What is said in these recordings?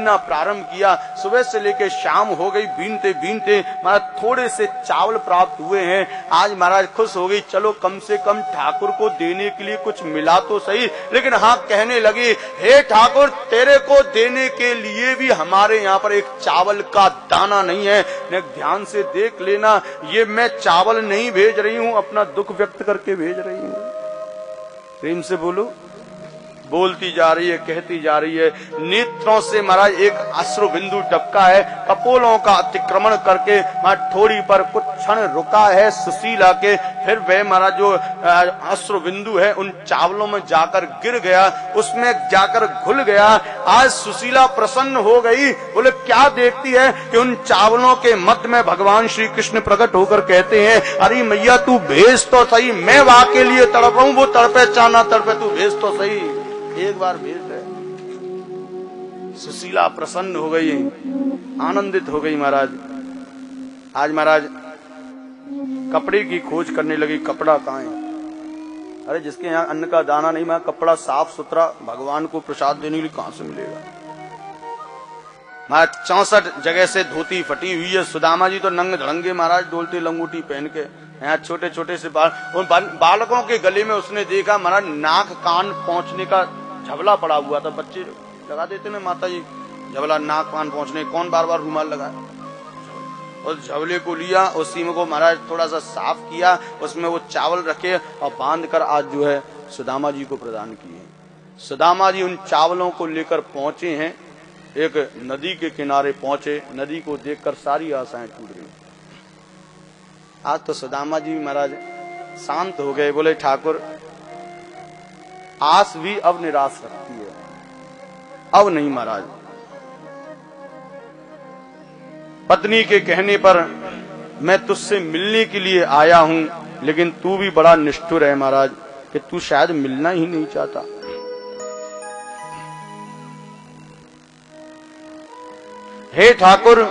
बीनना प्रारंभ किया। सुबह से लेकर शाम हो गई, बीनते बीनते महाराज थोड़े से चावल प्राप्त हुए हैं। आज महाराज खुश हो गई, चलो कम से कम ठाकुर को देने के लिए कुछ मिला तो सही। लेकिन हाँ, कहने लगी, हे ठाकुर, तेरे को देने के लिए भी हमारे यहाँ पर एक चावल का दाना नहीं है। ने ध्यान से देख लेना, ये मैं चावल नहीं भेज रही हूँ, अपना दुख व्यक्त करके भेज रही हूँ। प्रेम से बोलो। बोलती जा रही है, कहती जा रही है, नेत्रों से महाराज एक अश्रु बिंदु टपका है। कपोलों का अतिक्रमण करके महाराज थोड़ी पर कुछ क्षण रुका है सुशीला के, फिर वह महाराज जो अश्रु बिंदु है उन चावलों में जाकर गिर गया, उसमें जाकर घुल गया। आज सुशीला प्रसन्न हो गई। बोले क्या देखती है कि उन चावलों के मध्य में भगवान श्री कृष्ण प्रकट होकर कहते हैं, अरे मैया तू भेज तो सही, मैं वहां के लिए तड़प रहा हूं, वो तड़पे चाना तड़पे, तू भेज तो सही, एक बार भेज दे। सुशीला प्रसन्न हो गई, आनंदित हो गई। महाराज आज महाराज कपड़े की खोज करने लगी, कपड़ा कहाँ है? अरे जिसके यहाँ अन्न का दाना नहीं, मैं कपड़ा साफ सुथरा भगवान को प्रसाद देने के लिए कहां से मिलेगा? महाराज 64 जगह से धोती फटी हुई है। सुदामा जी तो नंग धड़ंगे महाराज डोलते लंगोटी पहन के, यहाँ छोटे छोटे से बाल, उन बालकों के गले में उसने देखा महाराज नाक कान पहुंचने का झबला पड़ा हुआ था। बच्चे लगा देते ना माता जी झबला, नाक कान पहुंचने, कौन बार बार रुमाल लगाए? उस झबले को लिया, उसी में को महाराज थोड़ा सा साफ किया, उसमें वो चावल रखे और बांध कर आज जो है सुदामा जी को प्रदान किए। सुदामा जी उन चावलों को लेकर पहुंचे हैं, एक नदी के किनारे पहुंचे। नदी को देखकर सारी आशाएं टूट गई। आज तो सुदामा जी महाराज शांत हो गए। बोले ठाकुर, आस भी अब निराश रखती है, अब नहीं महाराज। पत्नी के कहने पर मैं तुझसे मिलने के लिए आया हूं, लेकिन तू भी बड़ा निष्ठुर है महाराज कि तू शायद मिलना ही नहीं चाहता। हे ठाकुर,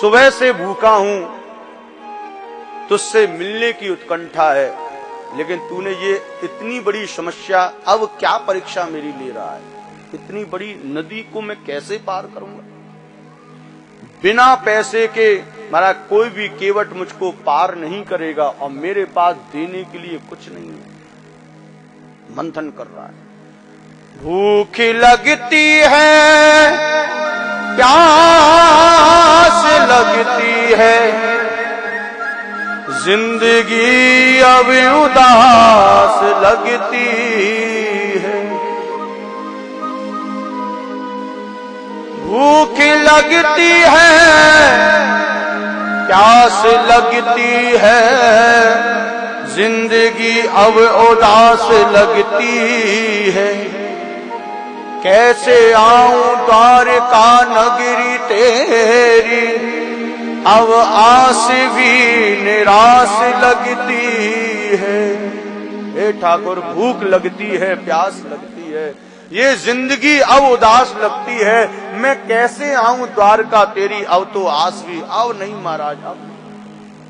सुबह से भूखा हूं, तुझसे मिलने की उत्कंठा है, लेकिन तूने ये इतनी बड़ी समस्या, अब क्या परीक्षा मेरी ले रहा है? इतनी बड़ी नदी को मैं कैसे पार करूंगा? बिना पैसे के महाराज कोई भी केवट मुझको पार नहीं करेगा, और मेरे पास देने के लिए कुछ नहीं है। मंथन कर रहा है। भूख लगती है, प्यास लगती है, जिंदगी अब उदास लगती है। भूख लगती है, प्यास लगती है, जिंदगी अब उदास लगती है। कैसे आऊं द्वारका नगरी तेरी, अब आस भी निराश लगती है। हे ठाकुर, भूख लगती है, प्यास लगती है, ये जिंदगी अब उदास लगती है। मैं कैसे आऊं द्वारका तेरी, अब तो आस भी अब नहीं महाराज। अब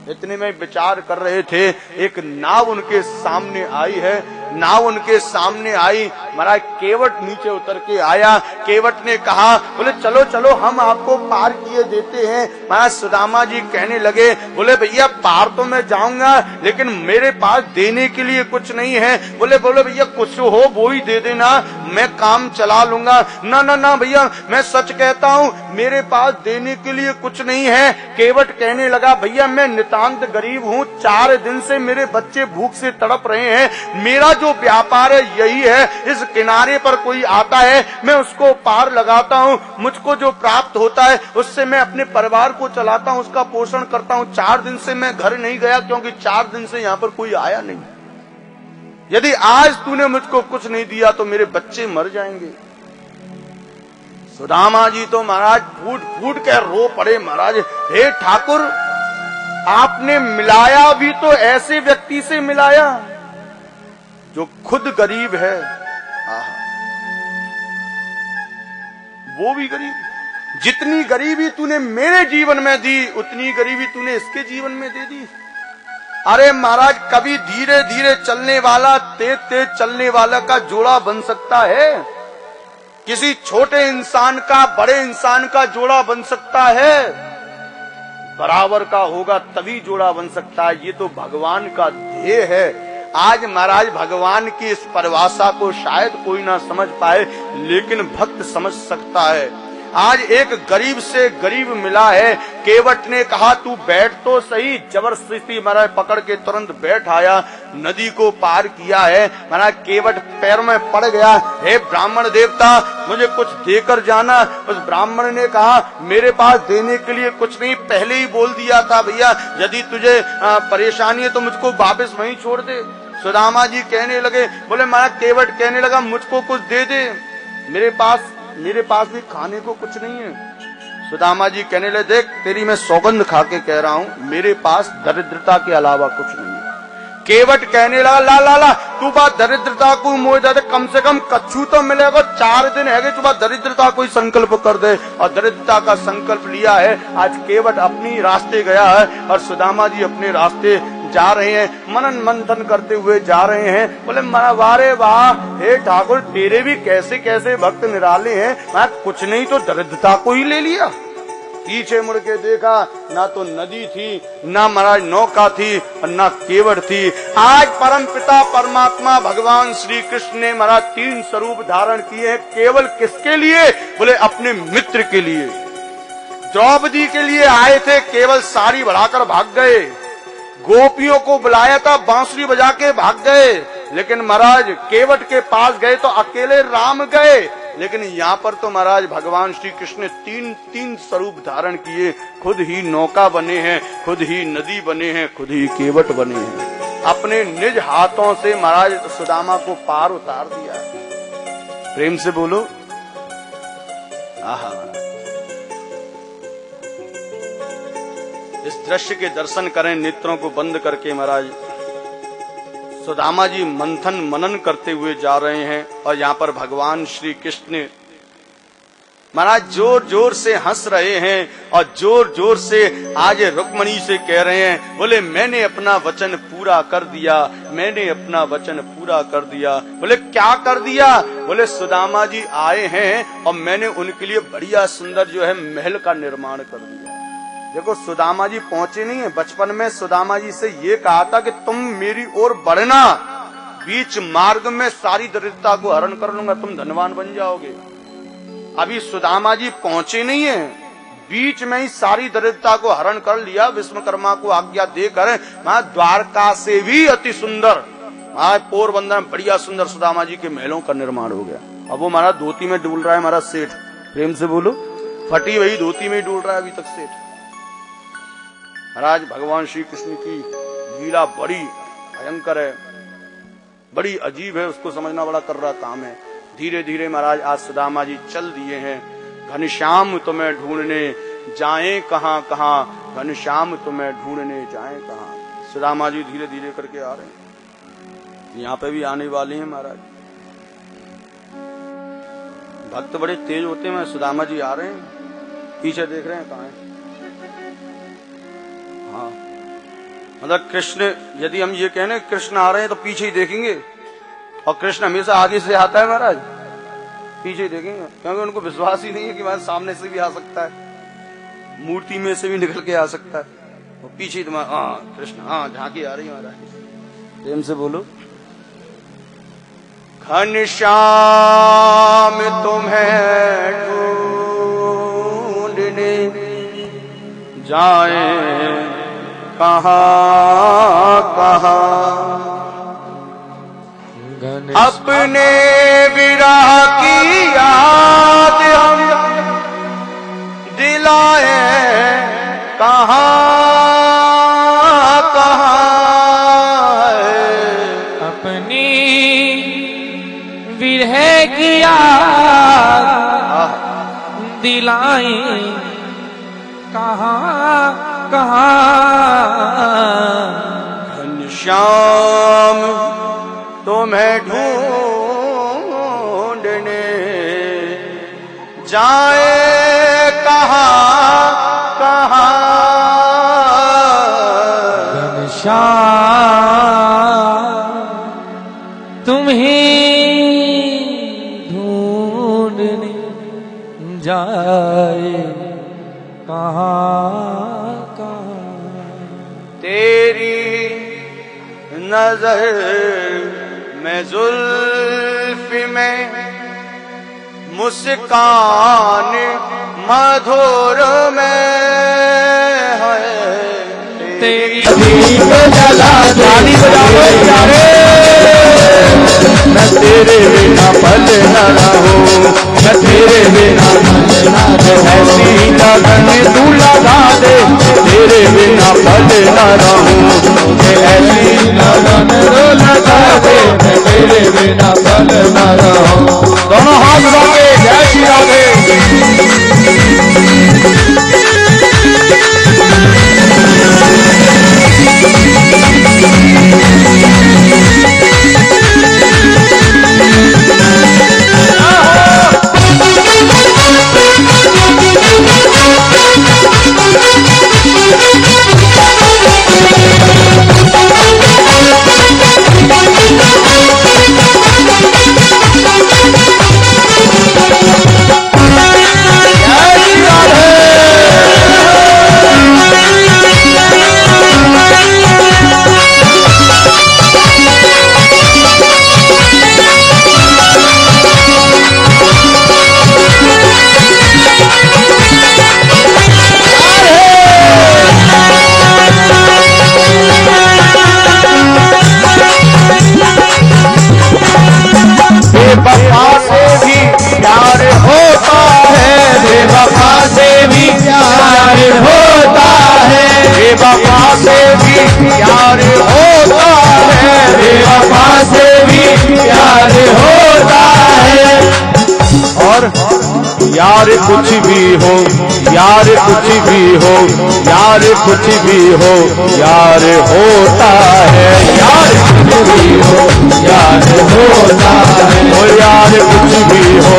इतने में विचार कर रहे थे, एक नाव उनके सामने आई है। नाव उनके सामने आई, महाराज केवट नीचे उतर के आया। केवट ने कहा, बोले चलो चलो हम आपको पार किए देते हैं। महाराज सुदामा जी कहने लगे, बोले भैया पार तो मैं जाऊंगा, लेकिन मेरे पास देने के लिए कुछ नहीं है। बोले भैया कुछ हो वो ही दे देना, मैं काम चला लूंगा। ना ना ना भैया, मैं सच कहता हूँ, मेरे पास देने के लिए कुछ नहीं है। केवट कहने लगा, भैया मैं नितांत गरीब हूँ, 4 दिन से मेरे बच्चे भूख से तड़प रहे हैं, मेरा जो व्यापार है यही है, इस किनारे पर कोई आता है मैं उसको पार लगाता हूँ, मुझको जो प्राप्त होता है उससे मैं अपने परिवार को चलाता हूँ, उसका पोषण करता हूँ। 4 दिन से मैं घर नहीं गया, क्योंकि 4 दिन से यहाँ पर कोई आया नहीं। यदि आज तूने मुझको कुछ नहीं दिया तो मेरे बच्चे मर जाएंगे। सुदामा जी तो महाराज फूट फूट के रो पड़े। महाराज, हे ठाकुर, आपने मिलाया भी तो ऐसे व्यक्ति से मिलाया जो खुद गरीब है, वो भी गरीब। जितनी गरीबी तूने मेरे जीवन में दी, उतनी गरीबी तूने इसके जीवन में दे दी। अरे महाराज, कभी धीरे धीरे चलने वाला तेज तेज चलने वाला का जोड़ा बन सकता है? किसी छोटे इंसान का बड़े इंसान का जोड़ा बन सकता है, बराबर का होगा तभी जोड़ा बन सकता है। ये तो भगवान का ध्येय है। आज महाराज भगवान की इस परिभाषा को शायद कोई ना समझ पाए, लेकिन भक्त समझ सकता है। आज एक गरीब से गरीब मिला है, केवट ने कहा तू बैठ तो सही, जबरदस्ती महाराज पकड़ के तुरंत बैठ आया, नदी को पार किया है। महाराज केवट पैर में पड़ गया, हे ब्राह्मण देवता मुझे कुछ देकर जाना। उस ब्राह्मण ने कहा मेरे पास देने के लिए कुछ नहीं, पहले ही बोल दिया था भैया यदि तुझे परेशानी है तो मुझको वापस वहीं छोड़ दे। सुदामा जी कहने लगे, बोले महाराज केवट कहने लगा मुझको कुछ दे दे, मेरे पास भी खाने को कुछ नहीं है। सुदामा जी कहने लगे देख तेरी मैं सौगंध खा के कह रहा हूं, मेरे पास दरिद्रता के अलावा कुछ नहीं है। केवट कहने लगा ला ला ला तू बात दरिद्रता को मोह दे, कम से कम कच्छू तो मिलेगा, 4 दिन है तू बात दरिद्रता को संकल्प कर दे। और दरिद्रता का संकल्प लिया है। आज केवट अपनी रास्ते गया है और सुदामा जी अपने रास्ते जा रहे हैं, मनन मंथन करते हुए जा रहे हैं। बोले वारे वाह हे ठाकुर तेरे भी कैसे कैसे भक्त निराले हैं, मैं कुछ नहीं तो दरिद्रता को ही ले लिया। पीछे मुड़ के देखा, ना तो नदी थी, ना महाराज नौका थी और ना केवट थी। आज परम पिता परमात्मा भगवान श्री कृष्ण ने महाराज 3 स्वरूप धारण किए हैं। केवल किसके लिए? बोले अपने मित्र के लिए। द्रौपदी के लिए आए थे, केवल साड़ी बढ़ाकर भाग गए। गोपियों को बुलाया था, बांसुरी बजा के भाग गए। लेकिन महाराज केवट के पास गए तो अकेले राम गए। लेकिन यहाँ पर तो महाराज भगवान श्री कृष्ण ने 3 स्वरूप धारण किए। खुद ही नौका बने हैं, खुद ही नदी बने हैं, खुद ही केवट बने हैं। अपने निज हाथों से महाराज सुदामा को पार उतार दिया। प्रेम से बोलो आहा। इस दृश्य के दर्शन करें नेत्रों को बंद करके। महाराज सुदामा जी मंथन मनन करते हुए जा रहे हैं और यहाँ पर भगवान श्री कृष्ण महाराज जोर जोर से हंस रहे हैं और जोर जोर से आज रुक्मणी से कह रहे हैं, बोले मैंने अपना वचन पूरा कर दिया, मैंने अपना वचन पूरा कर दिया। बोले क्या कर दिया? बोले सुदामा जी आए हैं और मैंने उनके लिए बढ़िया सुंदर जो है महल का निर्माण कर दिया। देखो सुदामा जी पहुंचे नहीं है, बचपन में सुदामा जी से ये कहा था कि तुम मेरी ओर बढ़ना, बीच मार्ग में सारी दरिद्रता को हरण कर लूंगा, तुम धनवान बन जाओगे। अभी सुदामा जी पहुंचे नहीं है, बीच में ही सारी दरिद्रता को हरण कर लिया। विश्वकर्मा को आज्ञा देकर द्वारका से भी अति सुंदर पोरबंदर में बढ़िया सुंदर सुदामा जी के महलों का निर्माण हो गया। अब वो हमारा धोती में डूल रहा है, हमारा सेठ। प्रेम से बोलो, फटी वही धोती में डूल रहा है अभी तक सेठ। महाराज भगवान श्री कृष्ण की लीला बड़ी भयंकर है, बड़ी अजीब है, उसको समझना बड़ा कर रहा काम है। धीरे धीरे महाराज आज सुदामा जी चल दिए हैं। घनश्याम तुम्हें ढूंढने जाएं कहां कहां, घनश्याम तुम्हें ढूंढने जाएं कहां। सुदामा जी धीरे धीरे करके आ रहे हैं, यहाँ पे भी आने वाले हैं महाराज। भक्त बड़े तेज होते हैं। सुदामा जी आ रहे हैं, पीछे देख रहे हैं कहाँ है। हाँ मतलब कृष्ण, यदि हम ये कहने कृष्ण आ रहे हैं तो पीछे ही देखेंगे, और कृष्ण हमेशा आगे से आता है महाराज, पीछे देखेंगे, क्योंकि उनको विश्वास ही नहीं है कि महाराज सामने से भी आ सकता है, मूर्ति में से भी निकल के आ सकता है। वो पीछे ही तुम्हारा हाँ कृष्ण हाँ झांकी आ रही है महाराज। प्रेम से बोलो, घनश्याम तुम्हें ढूंढने जाए कहां कहां, अपने विरह की याद हम दिलाए कहां कहां, अपनी विरह की याद दिलाए कहां कहां। घनश्याम तुम्हें ढूंढने जाए कहां कहां, घनश्याम तुम्हें ढूंढने नहीं जाए कहाँ कहाँ। तेरी नजर में जुल्फ में मुस्कान मधुर में है तेरी दीप जला ताली बजाओ प्यारे। मैं तेरे बिना पल न रहूं, मैं तेरे बिना पल न रहूं। ऐसी लगन तू लगा दे, तेरे बिना पल न रहूं। ऐसी लगन तू लगा दे, मैं तेरे बिना पल न रहूं। दोनों हाथ उठा के जय श्री राधे। बेवफा से भी प्यार होता है, बेवफा से भी प्यार होता है, बेवफा से भी प्यार होता है, बेवफा से भी प्यार होता है। और यार कुछ भी हो, यार कुछ भी हो, यार कुछ भी हो, यार होता है। यार कुछ भी हो, यार होता है। ओ यार कुछ भी हो,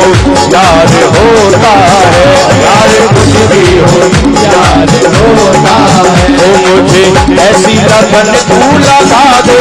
यार होता है। यार कुछ भी हो, यार होता है। ओ मुझे ऐसी लगन तू लगा दे,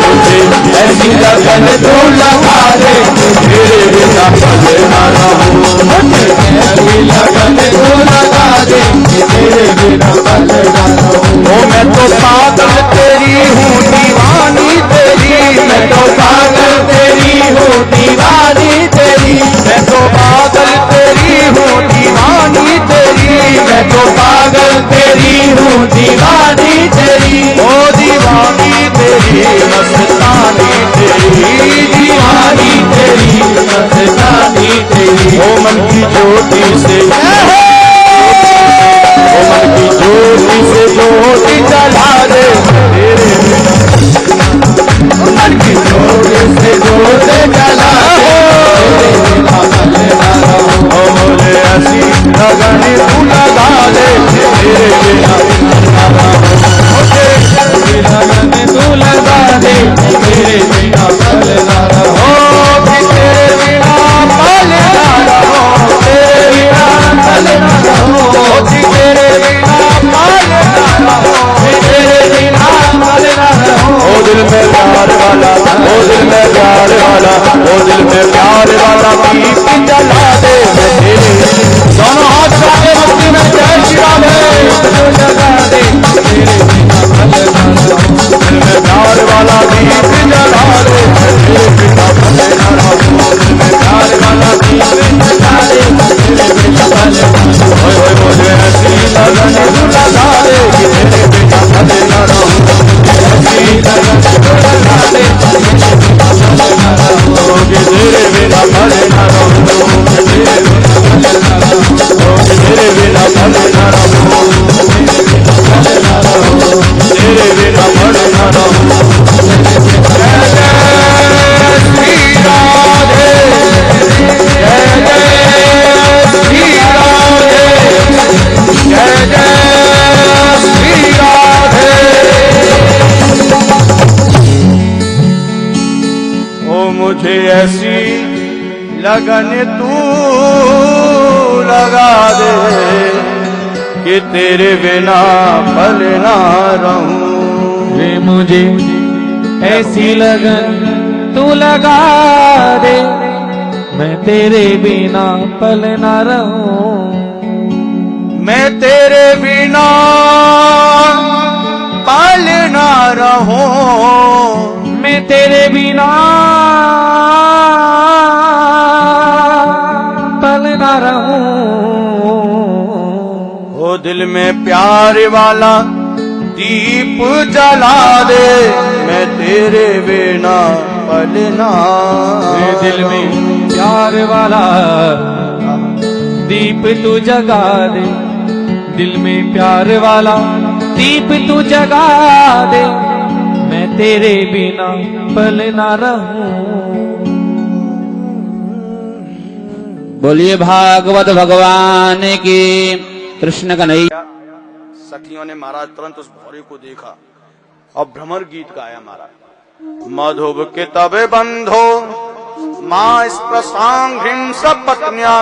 मुझे ऐसी लगन तू लगा दे, तेरे बिना पल ना रहूं। मुझे ऐसी लगन तू लगा दे, तेरे बिना पल ना रहूं। ओ मैं तो पागल तेरी हूँ, दीवानी तेरी। मैं तो पागल तेरी हूँ, दीवानी तेरी। मैं तो पागल तेरी हूँ, दीवानी तेरी। मैं तो पागल तेरी हूँ, दीवानी तेरी। ओ दीवानी तेरी, मस्तानी तेरी, दीवानी तेरी, मस्तानी तेरी। ओ मन की ज्योति से, ओ मन की ज्योति से ज्योति जला दे, तेरे मन की ज्योति से ज्योति जला दे, तेरे बिना पल ना रहूं। ओ मुझे ऐसी लगन तू लगा दे, तेरे बिना पल ना रहूं। मुझे ऐसी लगन तू लगा दे, तेरे बिना पल ना रहूं। तेरे बिना पल ना रहूं, तेरे बिना पल ना रहूं। तेरे बिना पल ना रहूं, तेरे बिना पल ना रहूं। ओ दिल में प्यार वाला, ओ दिल में प्यार वाला, ओ दिल में प्यार वाला दीप जला दे, मैं तेरे। दोनों हाथ उठाके भक्ति में जय श्री राधे लगा दे, तेरे बिना पल ना रहूं। दिल में प्यार वाला दीप जला दे, मैं तेरे बिना पल ना रहूं। दिल में प्यार वाला दीप जला दे, तेरे बिना पल ना रहूं। ओए मुझे ऐसी लगन तू लगा दे, तेरे बिना पल ना रहूं। ऐसी लगन तू लगा दे, तेरे बिना पल ना रहूं। तेरे बिना पल ना रहूं, तेरे बिना पल ना रहूं, तेरे बिना पल ना रहूं, तेरे बिना पल ना रहूं। जय जय श्री राधे, जय जय श्री राधे, जय जय श्री राधे। ओ मुझे ऐसी लगन तू लगा दे, कि तेरे बिना पल ना रहूं। वे मुझे ऐसी लगन तू लगा दे, मैं तेरे बिना पल न रहूं, मैं तेरे बिना पल न रहूं, मैं तेरे बिना पल न रहूं। ओ दिल में प्यार वाला दीप जला दे, मैं तेरे बिना पल ना। दिल में प्यार वाला दीप तू जगा दे, दिल में प्यार वाला दीप तू जगा दे, मैं तेरे बिना पल ना रहूं। बोलिए भागवत भगवान की। कृष्ण कन्हैया। सखियों ने महाराज तुरंत उस भौरे को देखा और भ्रमर गीत गाया महाराज। मधुब के तबे बंधो माँ स्प्रसांघ्रिम सपत्न्या,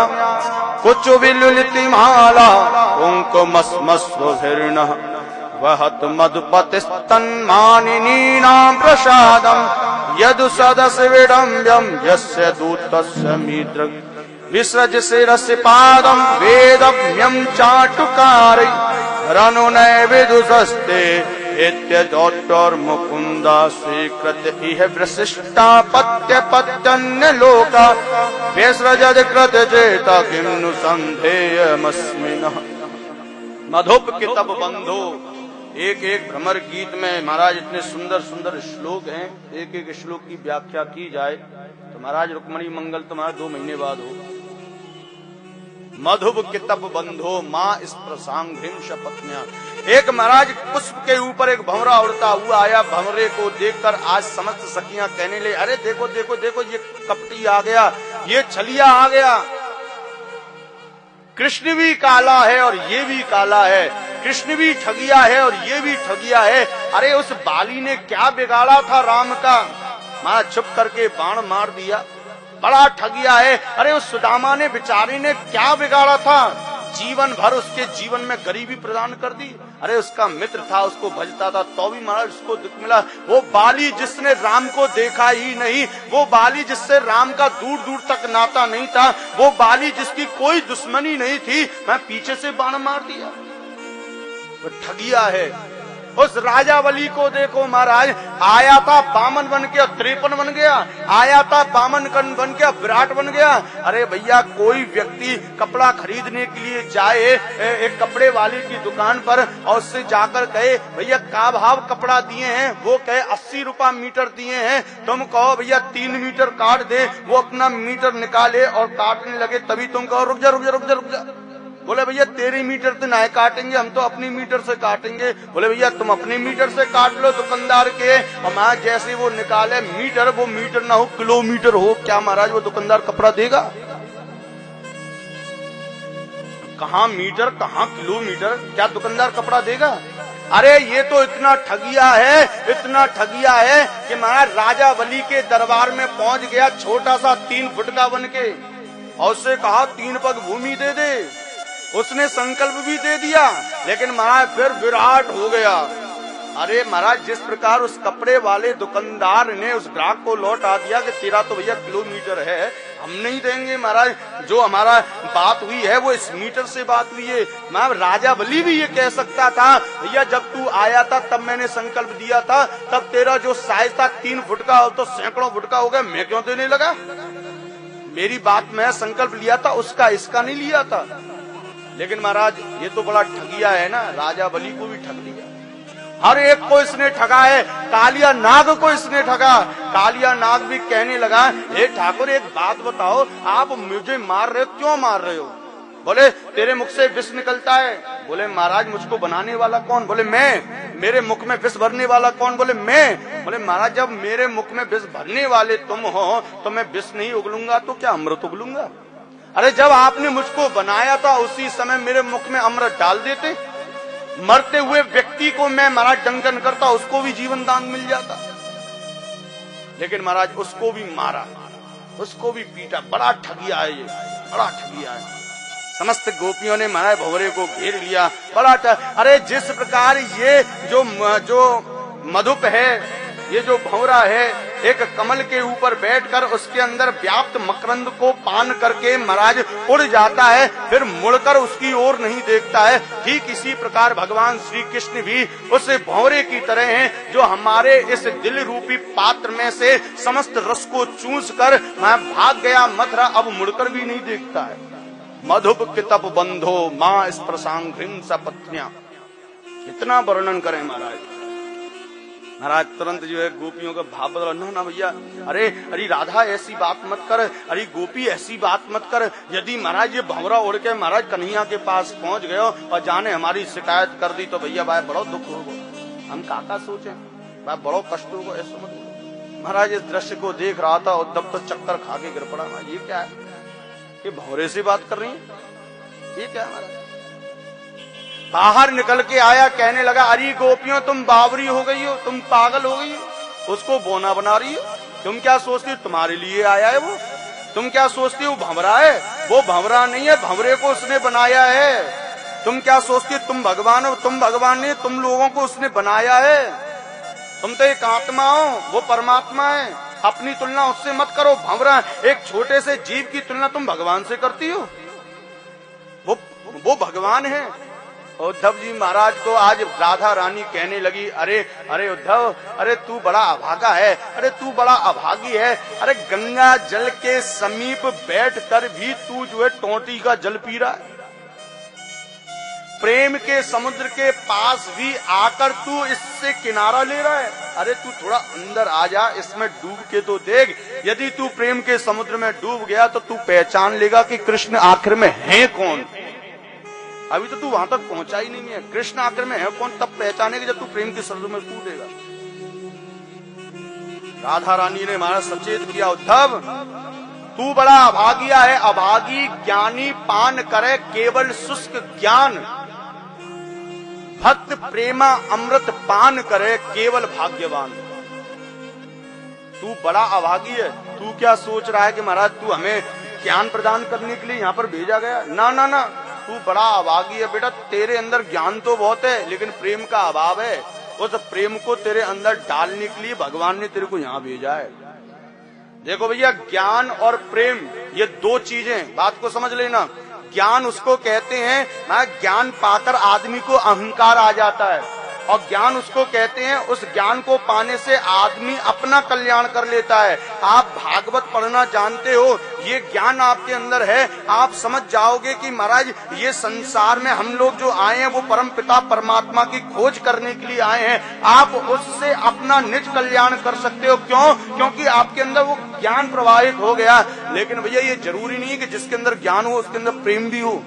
कुछ विलुलिति माला कुंकुमस्मस्वभिर्न, वहत मधुपतिस्तन्मानिनी नाम प्रसादम, यदु सदस्य विडम्ब्यम यस्य दूतस्य मित्र, विसृज शिरसि पादम वेदम्यम चाटुकारै, रनुनय विदुषस्ते इत्यजोत्तोर्मुकुन्दा स्वीकृत इह वृशिष्टा पत्य पत्यन्य लोका, विसृजद कृत चेता किं नु संधेयमस्मिनः। मधुप के तब बंधो, एक एक भ्रमर गीत में महाराज इतने सुंदर सुंदर श्लोक हैं, एक एक श्लोक की व्याख्या की जाए तो महाराज रुक्मणी मंगल तुम्हारा 2 महीने बाद हो। मधुब के तब बंधो माँ स्प्रसांघ्रिम शपथन्या। एक महाराज पुष्प के ऊपर एक भंवरा उड़ता हुआ आया, भंवरे को देखकर आज समस्त सखियां कहने ले, अरे देखो देखो देखो ये कपटी आ गया, ये छलिया आ गया। कृष्ण भी काला है और ये भी काला है, कृष्ण भी ठगिया है और ये भी ठगिया है। अरे उस बाली ने क्या बिगाड़ा था राम का, मां छुप करके बाण मार दिया, बड़ा ठगिया है। अरे उस सुदामा ने बेचारी ने क्या बिगाड़ा था, जीवन भर उसके जीवन में गरीबी प्रदान कर दी। अरे उसका मित्र था, उसको भजता था, तो भी महाराज उसको दुख मिला। वो बाली जिसने राम को देखा ही नहीं, वो बाली जिससे राम का दूर दूर तक नाता नहीं था, वो बाली जिसकी कोई दुश्मनी नहीं थी, मैं पीछे से बाण मार दिया, वो ठगिया है। उस राजावली को देखो महाराज, आया था बामन बन के 53 बन गया, आया था बामन बन के विराट बन गया। अरे भैया कोई व्यक्ति कपड़ा खरीदने के लिए जाए एक कपड़े वाले की दुकान पर और उससे जाकर कहे भैया का भाव कपड़ा दिए हैं, वो कहे 80 रुपया मीटर दिए हैं, तुम कहो भैया 3 मीटर काट दे, वो अपना मीटर निकाले और काटने लगे, तभी तुम कहो रुक जा रुक जा रुक जा रुक जा। बोले भैया तेरी मीटर तो नहीं काटेंगे, हम तो अपनी मीटर से काटेंगे। बोले भैया तुम अपनी मीटर से काट लो दुकानदार के, और मैं जैसे वो निकाले मीटर, वो मीटर ना हो किलोमीटर हो, क्या महाराज वो दुकानदार कपड़ा देगा? कहाँ मीटर कहाँ किलोमीटर, क्या दुकानदार कपड़ा देगा? अरे ये तो इतना ठगिया है, इतना ठगिया है कि महाराज राजा बलि के दरबार में पहुंच गया छोटा सा 3 फुट का बन के, और उससे कहा 3 पग भूमि दे दे। उसने संकल्प भी दे दिया, लेकिन महाराज फिर विराट हो गया। अरे महाराज जिस प्रकार उस कपड़े वाले दुकानदार ने उस ग्राहक को लौटा दिया कि तेरा तो भैया किलोमीटर है, हम नहीं देंगे महाराज, जो हमारा बात हुई है वो इस मीटर से बात हुई है। महाराज राजा बलि भी ये कह सकता था भैया जब तू आया था तब मैंने संकल्प दिया था, तब तेरा जो साइज था 3 फुट का तो सैकड़ों फुट का हो गया, मैं क्यों देने लगा? मेरी बात में संकल्प लिया था उसका, इसका नहीं लिया था। लेकिन महाराज ये तो बड़ा ठगिया है ना, राजा बलि को भी ठग लिया, हर एक को इसने ठगा है। कालिया नाग को इसने ठगा, कालिया नाग भी कहने लगा हे ठाकुर एक बात बताओ, आप मुझे मार रहे हो, क्यों मार रहे हो? बोले तेरे मुख से विष निकलता है। बोले महाराज मुझको बनाने वाला कौन? बोले मैं। मेरे मुख में विष भरने वाला कौन? बोले मैं। बोले महाराज जब मेरे मुख में विष भरने वाले तुम हो तो मैं विष नहीं उगलूंगा तो क्या अमृत उगलूंगा? अरे जब आपने मुझको बनाया था उसी समय मेरे मुख में अमृत डाल देते, मरते हुए व्यक्ति को मैं महाराज दंडन करता, उसको भी जीवन दान मिल जाता। लेकिन महाराज उसको भी मारा, उसको भी पीटा, बड़ा ठगिया है ये, बड़ा ठगिया है। समस्त गोपियों ने महाराज भंवरे को घेर लिया, बड़ा अरे जिस प्रकार ये जो मधुप है, ये जो भंवरा है, एक कमल के ऊपर बैठकर उसके अंदर व्याप्त मकरंद को पान करके महाराज उड़ जाता है, फिर मुड़कर उसकी ओर नहीं देखता है। ठीक इसी प्रकार भगवान श्री कृष्ण भी उस भंवरे की तरह हैं, जो हमारे इस दिल रूपी पात्र में से समस्त रस को चूस कर मैं भाग गया मथुरा, अब मुड़कर भी नहीं देखता है। मधुप कितप बंधो मां स्प्रसांघ्रिं सपत्न्या, इतना वर्णन करें महाराज। महाराज तुरंत जो है गोपियों का भाव बदला, ना भैया, अरे राधा ऐसी बात मत कर, अरे गोपी ऐसी बात मत कर। यदि महाराज ये भंवरा उड़ के महाराज कन्हैया के पास पहुंच गए और जाने हमारी शिकायत कर दी तो भैया भाई बड़ो दुख होगा, हम काका सोचे भाई बड़ो कष्ट होगा, ऐसा मत। महाराज इस दृश्य को देख रहा था उद्धव तो चक्कर खा के गिर पड़ा। ये क्या है, ये भंवरे से बात कर रही है, ये क्या है महाराज। बाहर निकल के आया, कहने लगा अरे गोपियों तुम बावरी हो गई हो, तुम पागल हो गई हो, उसको बोना बना रही हो। तुम क्या सोचती हो तुम्हारे लिए आया है वो? तुम क्या सोचती हो भंवरा है? वो भंवरा नहीं है, भंवरे को उसने बनाया है। तुम क्या सोचती हो तुम भगवान हो? तुम भगवान नहीं, तुम लोगों को उसने बनाया है। तुम तो एक आत्मा हो, वो परमात्मा है। अपनी तुलना उससे मत करो, भंवरा एक छोटे से जीव की तुलना तुम भगवान से करती हो। वो भगवान है। उद्धव जी महाराज को आज राधा रानी कहने लगी अरे उद्धव, अरे तू बड़ा अभागा है, अरे तू बड़ा अभागी है। अरे गंगा जल के समीप बैठकर भी तू जो है टोंटी का जल पी रहा है। प्रेम के समुद्र के पास भी आकर तू इससे किनारा ले रहा है। अरे तू थोड़ा अंदर आ जा, इसमें डूब के तो देख। यदि तू प्रेम के समुद्र में डूब गया तो तू पहचान लेगा कि कृष्ण आखिर में है कौन। अभी तो तू वहां तक पहुंचा ही नहीं है, कृष्ण आखिर में है कौन तब पहचानेगा जब तू प्रेम के समुद्र में कूदेगा। राधा रानी ने हमारा सचेत किया, उद्धव तू बड़ा अभागिया है। अभागी ज्ञानी पान करे केवल शुष्क ज्ञान, भक्त प्रेमा अमृत पान करे केवल भाग्यवान। तू बड़ा अभागी है। तू क्या सोच रहा है कि महाराज तू हमें ज्ञान प्रदान करने के लिए यहाँ पर भेजा गया? ना ना ना, तू बड़ा अभागी है बेटा। तेरे अंदर ज्ञान तो बहुत है लेकिन प्रेम का अभाव है। उस प्रेम को तेरे अंदर डालने के लिए भगवान ने तेरे को यहाँ भेजा है। देखो भैया, ज्ञान और प्रेम ये दो चीजें, बात को समझ लेना। ज्ञान उसको कहते हैं ना, ज्ञान पाकर आदमी को अहंकार आ जाता है, और ज्ञान उसको कहते हैं उस ज्ञान को पाने से आदमी अपना कल्याण कर लेता है। आप भागवत पढ़ना जानते हो, ये ज्ञान आपके अंदर है, आप समझ जाओगे कि महाराज ये संसार में हम लोग जो आए हैं वो परम पिता परमात्मा की खोज करने के लिए आए हैं। आप उससे अपना निज कल्याण कर सकते हो। क्यों? क्योंकि आपके अंदर वो ज्ञान प्रवाहित हो गया। लेकिन भैया ये जरूरी नहीं है कि जिसके अंदर ज्ञान हो उसके अंदर प्रेम भी हो।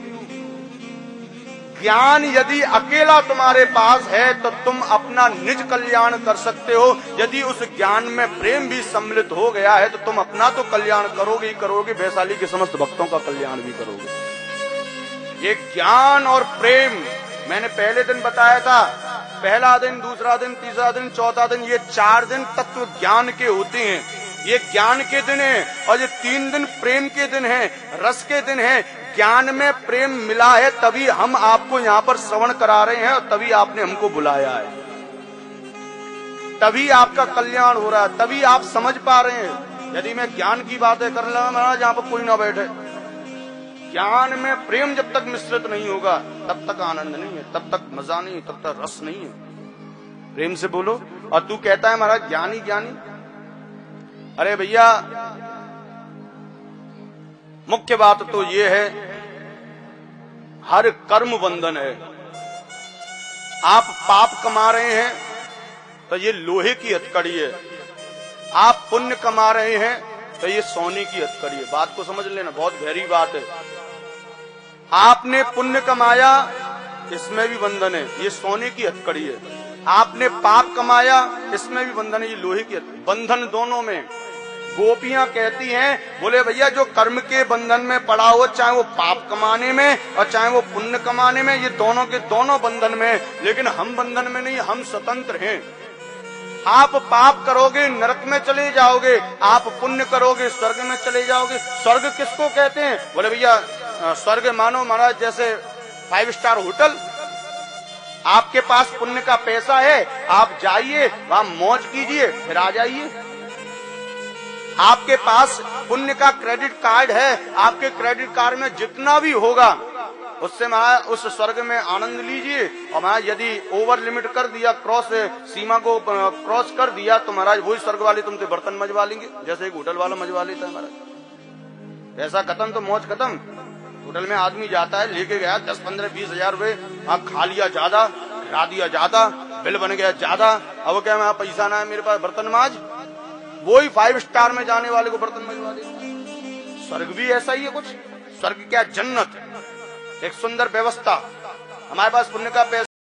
ज्ञान यदि अकेला तुम्हारे पास है तो तुम अपना निज कल्याण कर सकते हो। यदि उस ज्ञान में प्रेम भी सम्मिलित हो गया है तो तुम अपना तो कल्याण करोगे ही करोगे, वैशाली के समस्त भक्तों का कल्याण भी करोगे। ये ज्ञान और प्रेम मैंने पहले दिन बताया था, पहला दिन, दूसरा दिन, तीसरा दिन, चौथा दिन, ये 4 दिन तत्व ज्ञान के होते हैं। ये ज्ञान के दिन है और ये 3 दिन प्रेम के दिन है, रस के दिन है। ज्ञान में प्रेम मिला है तभी हम आपको यहाँ पर श्रवण करा रहे हैं और तभी आपने हमको बुलाया है, तभी आपका कल्याण हो रहा है, तभी आप समझ पा रहे हैं। यदि मैं ज्ञान की बातें कर रहा महाराज यहाँ पर कोई ना बैठे, ज्ञान में प्रेम जब तक मिश्रित नहीं होगा तब तक आनंद नहीं है, तब तक मजा नहीं है, तब तक रस नहीं है। प्रेम से बोलो। और तू कहता है महाराज ज्ञानी ज्ञानी। अरे भैया, मुख्य बात तो ये है, हर कर्म बंधन है। आप पाप कमा रहे हैं तो ये लोहे की हथकड़ी है, आप पुण्य कमा रहे हैं तो ये सोने की हथकड़ी है। बात को समझ लेना, बहुत गहरी बात है। आपने पुण्य कमाया, इसमें भी बंधन है, ये सोने की हथकड़ी है। आपने पाप कमाया, इसमें भी बंधन है, ये लोहे की बंधन दोनों में। गोपियां कहती हैं, बोले भैया जो कर्म के बंधन में पड़ा हो, चाहे वो पाप कमाने में और चाहे वो पुण्य कमाने में, ये दोनों के दोनों बंधन में, लेकिन हम बंधन में नहीं, हम स्वतंत्र हैं। आप पाप करोगे नरक में चले जाओगे, आप पुण्य करोगे स्वर्ग में चले जाओगे। स्वर्ग किसको कहते हैं? बोले भैया स्वर्ग मानो महाराज जैसे 5 स्टार होटल। आपके पास पुण्य का पैसा है, आप जाइए वहां मौज कीजिए, फिर आ जाइए। आपके पास पुण्य का क्रेडिट कार्ड है, आपके क्रेडिट कार्ड में जितना भी होगा उससे महाराज उस स्वर्ग में आनंद लीजिए। और महाराज यदि ओवर लिमिट कर दिया, क्रॉस सीमा को क्रॉस कर दिया, तो महाराज वही स्वर्ग वाले तुमसे बर्तन मजवा लेंगे, जैसे एक होटल वाला मजवा लेता है महाराज। पैसा खत्म तो मौज खत्म। होटल में आदमी जाता है, लेके गया 10, 15, 20 हजार रुपए, खा लिया ज्यादा, खिला दिया ज्यादा, बिल बन गया ज्यादा। अब क्या मैं पैसा ना है मेरे पास बर्तन माज, वही 5 स्टार में जाने वाले को बर्तन मजवा देता। स्वर्ग भी ऐसा ही है कुछ। स्वर्ग क्या, जन्नत, एक सुंदर व्यवस्था। हमारे पास पुण्य का